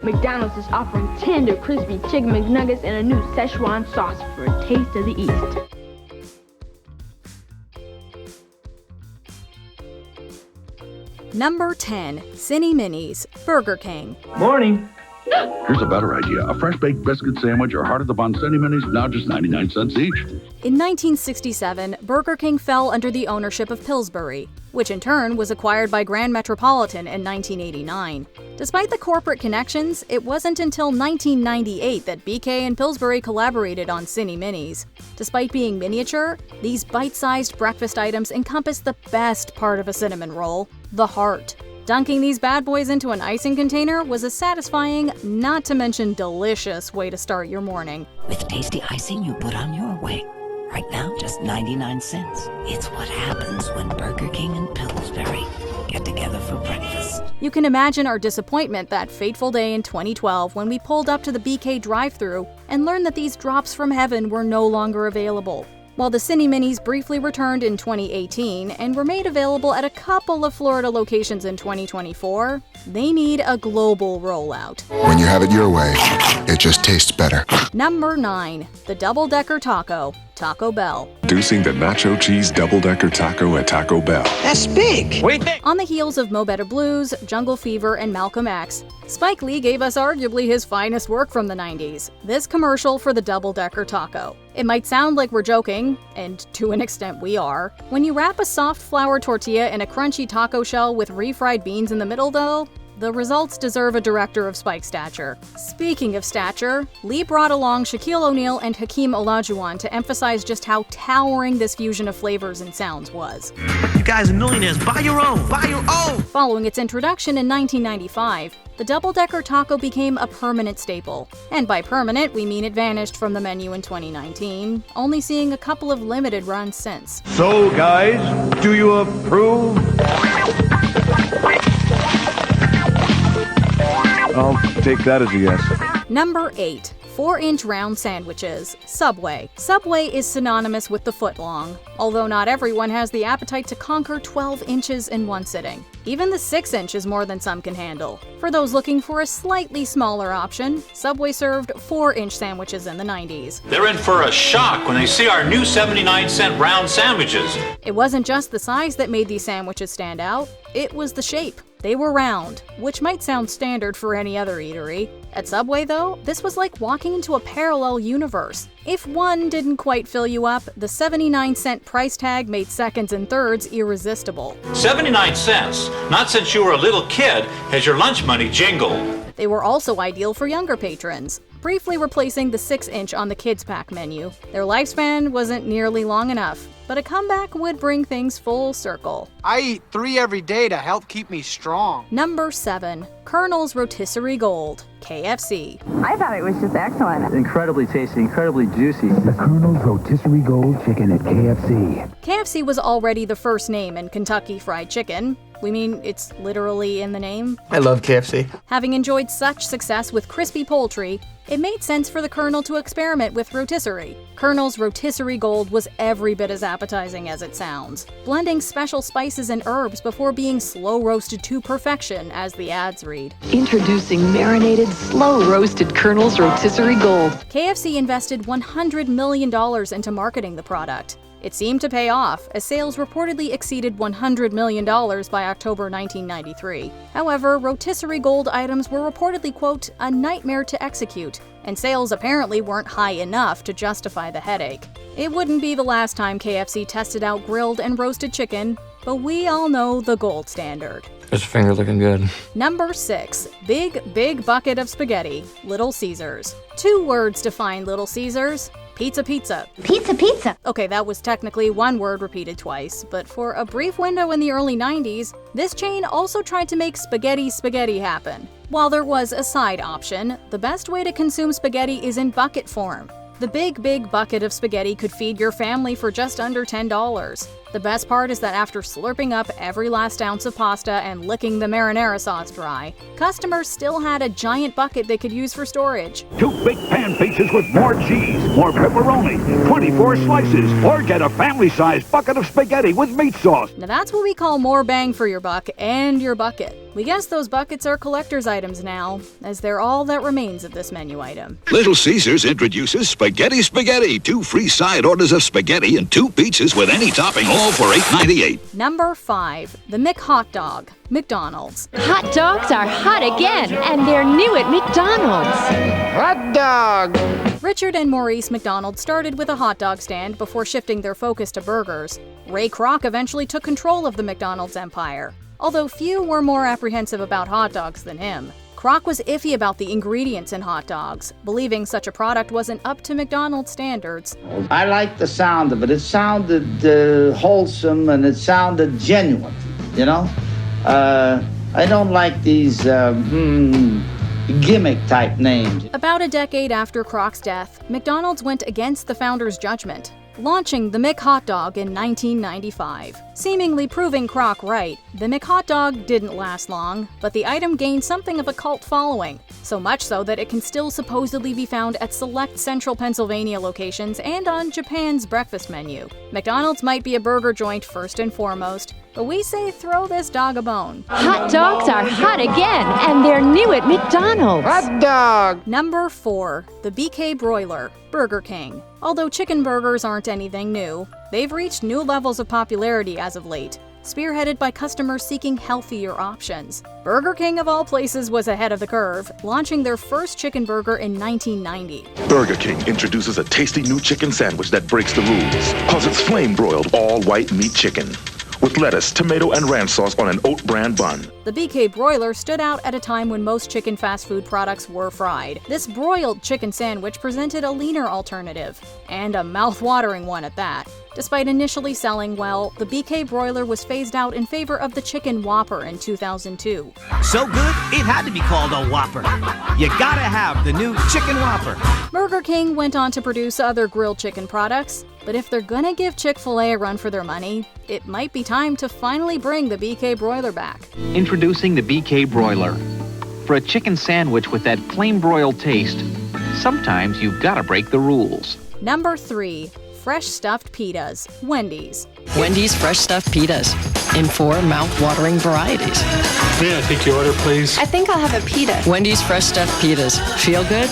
McDonald's is offering tender, crispy chicken McNuggets and a new Szechuan sauce for a taste of the East. Number 10. Cini-Minis, Burger King. Morning. Here's a better idea. A fresh-baked biscuit sandwich or heart-of-the-bun Cini-Minis, now just 99 cents each. In 1967, Burger King fell under the ownership of Pillsbury, which in turn was acquired by Grand Metropolitan in 1989. Despite the corporate connections, it wasn't until 1998 that BK and Pillsbury collaborated on Cini-Minis. Despite being miniature, these bite-sized breakfast items encompass the best part of a cinnamon roll, the heart. Dunking these bad boys into an icing container was a satisfying, not to mention delicious, way to start your morning. With tasty icing you put on your way. Right now, just 99 cents. It's what happens when Burger King and Pillsbury get together for breakfast. You can imagine our disappointment that fateful day in 2012 when we pulled up to the BK drive-thru and learned that these drops from heaven were no longer available. While the Cini-Minis briefly returned in 2018 and were made available at a couple of Florida locations in 2024, they need a global rollout. When you have it your way, it just tastes better. Number 9. The Double-Decker Taco, Taco Bell. Introducing the Nacho Cheese Double-Decker Taco at Taco Bell. That's big! On the heels of Mo Better Blues, Jungle Fever, and Malcolm X, Spike Lee gave us arguably his finest work from the 90s, this commercial for the Double-Decker Taco. It might sound like we're joking, and to an extent we are. When you wrap a soft flour tortilla in a crunchy taco shell with refried beans in the middle though, the results deserve a director of Spike stature. Speaking of stature, Lee brought along Shaquille O'Neal and Hakeem Olajuwon to emphasize just how towering this fusion of flavors and sounds was. You guys are millionaires. Buy your own. Buy your own. Following its introduction in 1995, the Double-Decker Taco became a permanent staple. And by permanent, we mean it vanished from the menu in 2019, only seeing a couple of limited runs since. So, guys, do you approve? I'll take that as a yes. Number 8. 4-inch round sandwiches, Subway. Subway is synonymous with the footlong, although not everyone has the appetite to conquer 12 inches in one sitting. Even the 6-inch is more than some can handle. For those looking for a slightly smaller option, Subway served 4-inch sandwiches in the 90s. They're in for a shock when they see our new 79-cent round sandwiches. It wasn't just the size that made these sandwiches stand out, it was the shape. They were round, which might sound standard for any other eatery. At Subway, though, this was like walking into a parallel universe. If one didn't quite fill you up, the 79-cent price tag made seconds and thirds irresistible. 79 cents, not since you were a little kid has your lunch money jingled. They were also ideal for younger patrons, briefly replacing the 6-inch on the kids' pack menu. Their lifespan wasn't nearly long enough, but a comeback would bring things full circle. I eat 3 every day to help keep me strong. Number 7. Colonel's Rotisserie Gold, KFC. I thought it was just excellent. Incredibly tasty, incredibly juicy. The Colonel's Rotisserie Gold Chicken at KFC. KFC was already the first name in Kentucky Fried Chicken. We mean, it's literally in the name. I love KFC. Having enjoyed such success with crispy poultry, it made sense for the Colonel to experiment with rotisserie. Colonel's Rotisserie Gold was every bit as appetizing as it sounds, blending special spices and herbs before being slow roasted to perfection, as the ads read. Introducing marinated, slow roasted Colonel's Rotisserie Gold. KFC invested $100 million into marketing the product. It seemed to pay off, as sales reportedly exceeded $100 million by October 1993. However, rotisserie gold items were reportedly, quote, a nightmare to execute, and sales apparently weren't high enough to justify the headache. It wouldn't be the last time KFC tested out grilled and roasted chicken, but we all know the gold standard. There's your finger looking good. Number 6. Big bucket of spaghetti, Little Caesars. 2 words define Little Caesars. Pizza. Pizza. Okay, that was technically 1 word repeated twice, but for a brief window in the early 90s, this chain also tried to make spaghetti happen. While there was a side option, the best way to consume spaghetti is in bucket form. The big bucket of spaghetti could feed your family for just under $10. The best part is that after slurping up every last ounce of pasta and licking the marinara sauce dry, customers still had a giant bucket they could use for storage. 2 big pan pizzas with more cheese, more pepperoni, 24 slices, or get a family-sized bucket of spaghetti with meat sauce. Now that's what we call more bang for your buck and your bucket. We guess those buckets are collector's items now, as they're all that remains of this menu item. Little Caesars introduces Spaghetti Spaghetti. 2 free side orders of spaghetti and 2 pizzas with any topping, all for $8.98. Number 5. The McHotDog, McDonald's. Hot dogs are hot again, and they're new at McDonald's. Hot dog! Richard and Maurice McDonald started with a hot dog stand before shifting their focus to burgers. Ray Kroc eventually took control of the McDonald's empire, although few were more apprehensive about hot dogs than him. Kroc was iffy about the ingredients in hot dogs, believing such a product wasn't up to McDonald's standards. I liked the sound of it. It sounded wholesome and it sounded genuine, you know? I don't like these gimmick-type names. About a decade after Kroc's death, McDonald's went against the founder's judgment, launching the McHotDog in 1995. Seemingly proving Kroc right, the McHotDog didn't last long, but the item gained something of a cult following, so much so that it can still supposedly be found at select central Pennsylvania locations and on Japan's breakfast menu. McDonald's might be a burger joint first and foremost, but we say throw this dog a bone. Hot dogs are hot again, and they're new at McDonald's. Hot dog! Number 4. The BK Broiler, Burger King. Although chicken burgers aren't anything new, they've reached new levels of popularity as of late, spearheaded by customers seeking healthier options. Burger King of all places was ahead of the curve, launching their first chicken burger in 1990. Burger King introduces a tasty new chicken sandwich that breaks the rules. Posits flame-broiled all-white meat chicken with lettuce, tomato, and ranch sauce on an oat bran bun. The BK Broiler stood out at a time when most chicken fast food products were fried. This broiled chicken sandwich presented a leaner alternative, and a mouth-watering one at that. Despite initially selling well, the BK Broiler was phased out in favor of the Chicken Whopper in 2002. So good, it had to be called a Whopper. You gotta have the new Chicken Whopper. Burger King went on to produce other grilled chicken products, but if they're gonna give Chick-fil-A a run for their money, it might be time to finally bring the BK Broiler back. Introducing the BK Broiler. For a chicken sandwich with that flame-broiled taste, sometimes you've gotta break the rules. Number 3. Fresh stuffed pitas, Wendy's. Wendy's fresh stuffed pitas in 4 mouth-watering varieties. May I take your order, please? I think I'll have a pita. Wendy's fresh stuffed pitas. Feel good,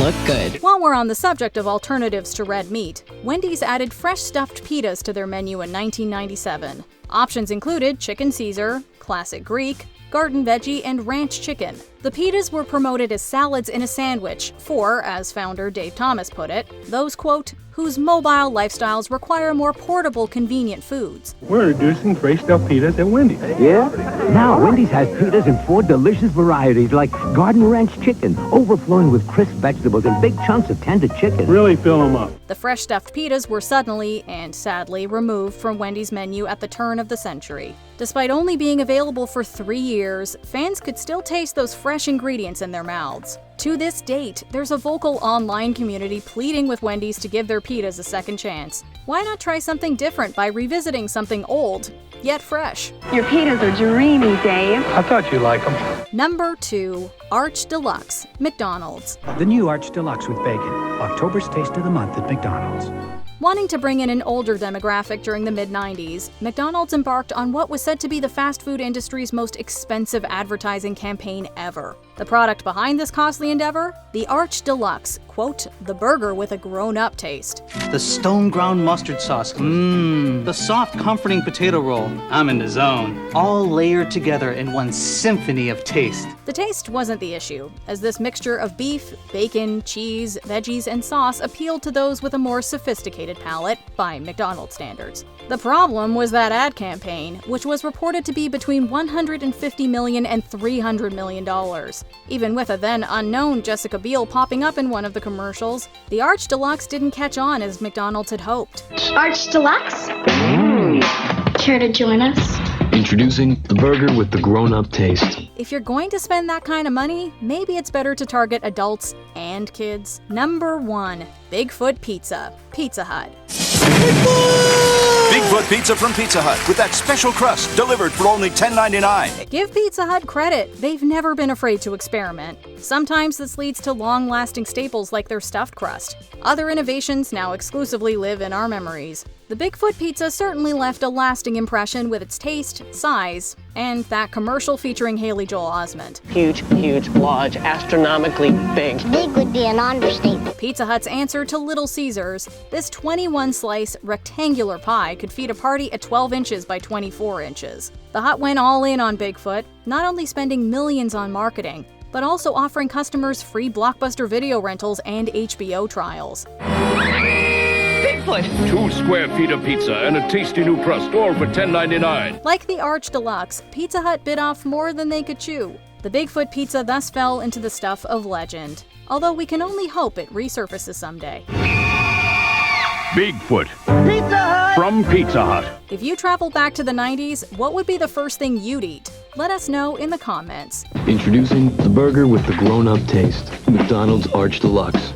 look good. While we're on the subject of alternatives to red meat, Wendy's added fresh stuffed pitas to their menu in 1997. Options included chicken Caesar, classic Greek, garden veggie, and ranch chicken. The pitas were promoted as salads in a sandwich for, as founder Dave Thomas put it, those, quote, whose mobile lifestyles require more portable, convenient foods. We're introducing fresh stuffed pitas at Wendy's. Yeah? Now, Wendy's has pitas in 4 delicious varieties like garden ranch chicken, overflowing with crisp vegetables and big chunks of tender chicken. Really fill them up. The fresh stuffed pitas were suddenly, and sadly, removed from Wendy's menu at the turn of the century. Despite only being available for 3 years, fans could still taste those fresh ingredients in their mouths. To this date, there's a vocal online community pleading with Wendy's to give their pitas a second chance. Why not try something different by revisiting something old, yet fresh? Your pitas are dreamy, Dave. I thought you liked them. Number 2. Arch Deluxe, McDonald's. The new Arch Deluxe with bacon. October's taste of the month at McDonald's. Wanting to bring in an older demographic during the mid-90s, McDonald's embarked on what was said to be the fast food industry's most expensive advertising campaign ever. The product behind this costly endeavor? The Arch Deluxe, quote, the burger with a grown-up taste. The stone ground mustard sauce. The soft, comforting potato roll. I'm in the zone. All layered together in one symphony of taste. The taste wasn't the issue, as this mixture of beef, bacon, cheese, veggies, and sauce appealed to those with a more sophisticated palate by McDonald's standards. The problem was that ad campaign, which was reported to be between $150 million and $300 million. Even with a then unknown Jessica Biel popping up in one of the commercials, the Arch Deluxe didn't catch on as McDonald's had hoped. Arch Deluxe? Care to join us? Introducing the burger with the grown-up taste. If you're going to spend that kind of money, maybe it's better to target adults and kids. Number 1. Bigfoot Pizza, Pizza Hut. Bigfoot Pizza from Pizza Hut with that special crust delivered for only $10.99. Give Pizza Hut credit. They've never been afraid to experiment. Sometimes this leads to long-lasting staples like their stuffed crust. Other innovations now exclusively live in our memories. The Bigfoot pizza certainly left a lasting impression with its taste, size, and that commercial featuring Haley Joel Osment. Huge, huge, large, astronomically big. Big would be an understatement. Pizza Hut's answer to Little Caesars, this 21-slice rectangular pie could feed a party at 12 inches by 24 inches. The Hut went all in on Bigfoot, not only spending millions on marketing, but also offering customers free Blockbuster video rentals and HBO trials. Bigfoot! 2 square feet of pizza and a tasty new crust, all for $10.99. Like the Arch Deluxe, Pizza Hut bit off more than they could chew. The Bigfoot pizza thus fell into the stuff of legend, although we can only hope it resurfaces someday. Bigfoot. Pizza Hut! From Pizza Hut. If you traveled back to the 90s, what would be the first thing you'd eat? Let us know in the comments. Introducing the burger with the grown-up taste. McDonald's Arch Deluxe.